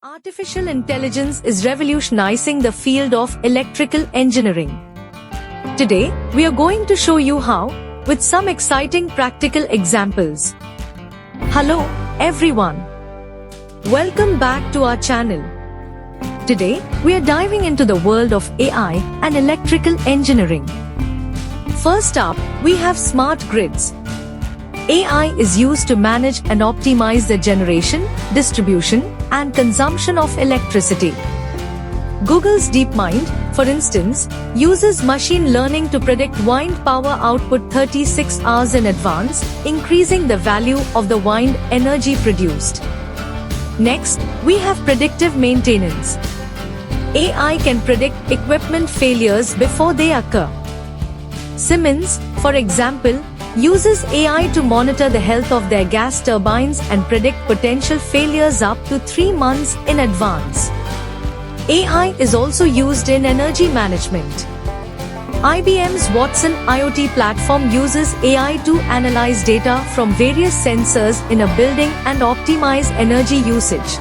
Artificial intelligence is revolutionizing the field of electrical engineering. Today, we are going to show you how, with some exciting practical examples. Hello, everyone. Welcome back to our channel. Today, we are diving into the world of AI and electrical engineering. First up, we have smart grids. AI is used to manage and optimize the generation, distribution, and consumption of electricity. Google's DeepMind, for instance, uses machine learning to predict wind power output 36 hours in advance, increasing the value of the wind energy produced. Next, we have predictive maintenance. AI can predict equipment failures before they occur. Siemens, for example, uses AI to monitor the health of their gas turbines and predict potential failures up to 3 months in advance. AI is also used in energy management. IBM's Watson IoT platform uses AI to analyze data from various sensors in a building and optimize energy usage.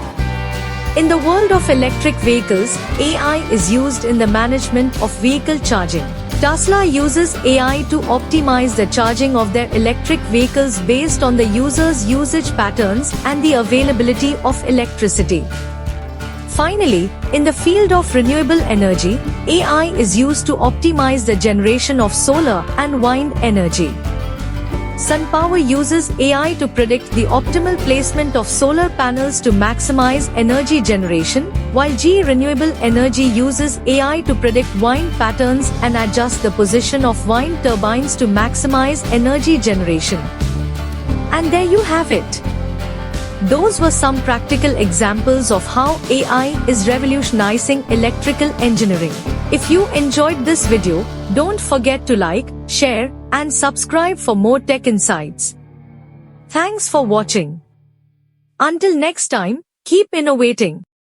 In the world of electric vehicles, AI is used in the management of vehicle charging. Tesla uses AI to optimize the charging of their electric vehicles based on the user's usage patterns and the availability of electricity. Finally, in the field of renewable energy, AI is used to optimize the generation of solar and wind energy. SunPower uses AI to predict the optimal placement of solar panels to maximize energy generation, while GE Renewable Energy uses AI to predict wind patterns and adjust the position of wind turbines to maximize energy generation. And there you have it. Those were some practical examples of how AI is revolutionizing electrical engineering. If you enjoyed this video, don't forget to like, share, and subscribe for more tech insights. Thanks for watching. Until next time, keep innovating.